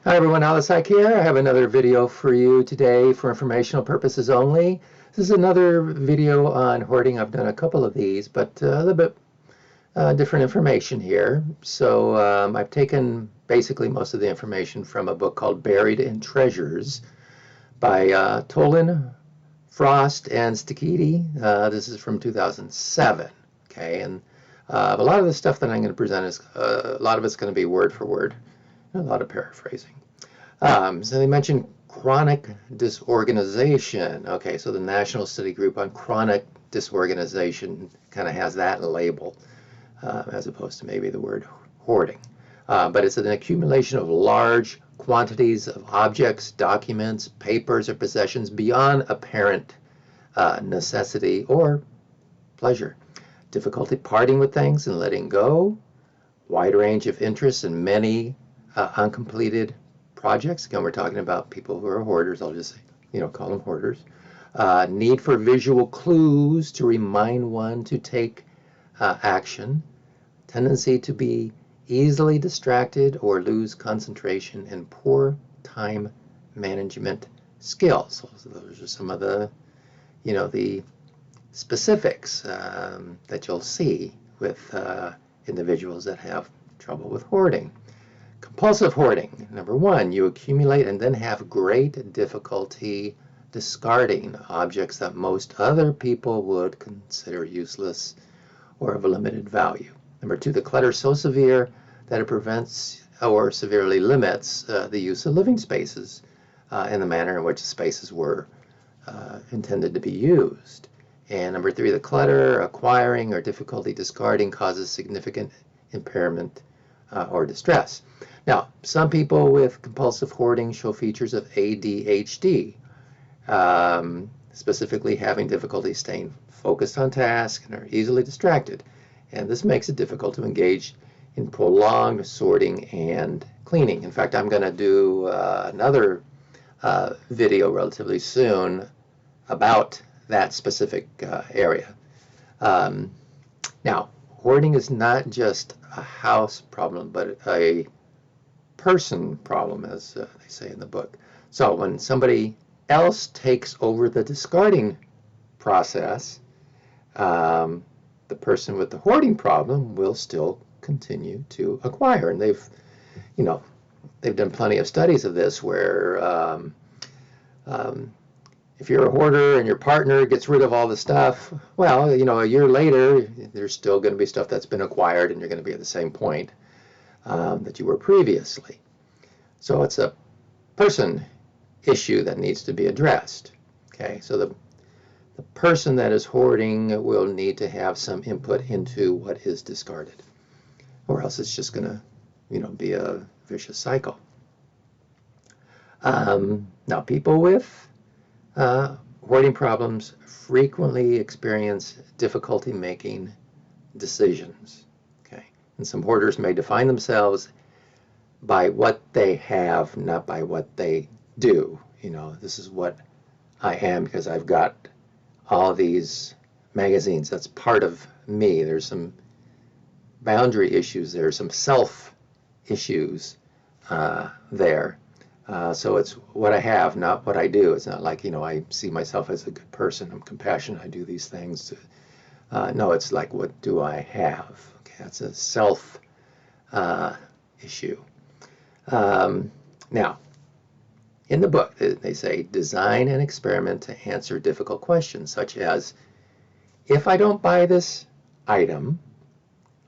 Hi everyone, Psych here. I have another video for you today for informational purposes only. This is another video on hoarding. I've done a couple of these, but a little bit different information here. So I've taken basically most of the information from a book called Buried in Treasures by Tolan, Frost, and Stikiti. This is from 2007. Okay, and a lot of the stuff that I'm going to present is a lot of it's going to be word for word. A lot of paraphrasing. So they mentioned chronic disorganization. Okay, so the National Study Group on Chronic Disorganization kind of has that label as opposed to maybe the word hoarding. But it's an accumulation of large quantities of objects, documents, papers, or possessions beyond apparent necessity or pleasure. Difficulty parting with things and letting go. Wide range of interests and many uncompleted projects. Again, we're talking about people who are hoarders. I'll just, call them hoarders. Need for visual clues to remind one to take action. Tendency to be easily distracted or lose concentration, and poor time management skills. So those are some of the, the specifics that you'll see with individuals that have trouble with hoarding. Compulsive hoarding. Number one, you accumulate and then have great difficulty discarding objects that most other people would consider useless or of a limited value. Number two, the clutter is so severe that it prevents or severely limits the use of living spaces in the manner in which the spaces were intended to be used. And number three, the clutter, acquiring, or difficulty discarding causes significant impairment or distress. Now, some people with compulsive hoarding show features of ADHD, specifically having difficulty staying focused on tasks and are easily distracted. And this makes it difficult to engage in prolonged sorting and cleaning. In fact, I'm going to do another video relatively soon about that specific area. Now, hoarding is not just a house problem, but a person problem, as they say in the book. So when somebody else takes over the discarding process, the person with the hoarding problem will still continue to acquire. And they've done plenty of studies of this where if you're a hoarder and your partner gets rid of all the stuff, well, a year later, there's still going to be stuff that's been acquired, and you're going to be at the same point that you were previously. So it's a person issue that needs to be addressed. Okay, so the person that is hoarding will need to have some input into what is discarded, or else it's just going to, be a vicious cycle. Now, people with hoarding problems frequently experience difficulty making decisions. Okay, and some hoarders may define themselves by what they have, not by what they do. This is what I am because I've got all these magazines. That's part of me. There's some boundary issues there, some self issues there. So it's what I have, not what I do. It's not like, I see myself as a good person. I'm compassionate. I do these things. No, it's like, what do I have? Okay, that's a self issue. Now, in the book, they say, design an experiment to answer difficult questions, such as, if I don't buy this item,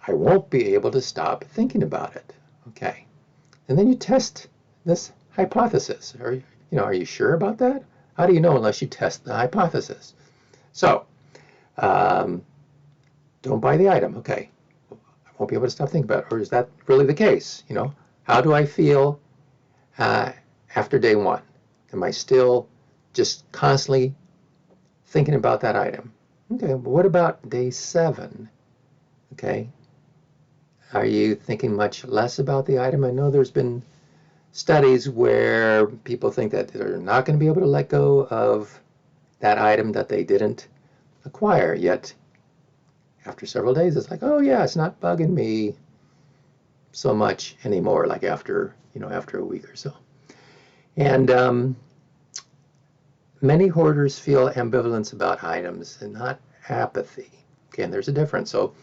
I won't be able to stop thinking about it. Okay. And then you test this hypothesis. Are you sure about that? How do you know unless you test the hypothesis? So, don't buy the item. Okay. I won't be able to stop thinking about it. Or is that really the case? How do I feel after day one? Am I still just constantly thinking about that item? Okay, but what about day 7? Okay, are you thinking much less about the item? I know there's been studies where people think that they're not going to be able to let go of that item that they didn't acquire, yet after several days it's like, oh yeah, it's not bugging me so much anymore, like after a week or so. And many hoarders feel ambivalence about items and not apathy. Okay, and there's a difference. So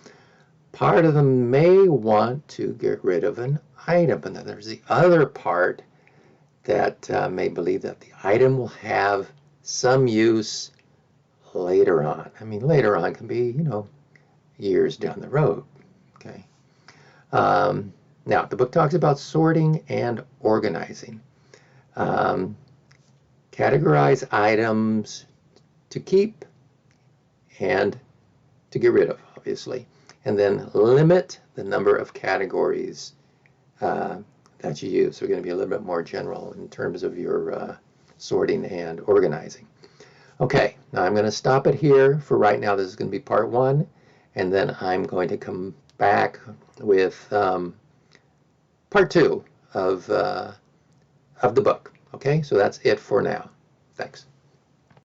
part of them may want to get rid of an item, and then there's the other part that may believe that the item will have some use later on. I mean, later on can be, years down the road. Okay. Now, the book talks about sorting and organizing. Categorize items to keep and to get rid of, obviously, and then limit the number of categories that you use. So we're going to be a little bit more general in terms of your sorting and organizing. Okay, now I'm going to stop it here for right now. This is going to be part 1, and then I'm going to come back with part 2 of the book. Okay, so that's it for now. Thanks.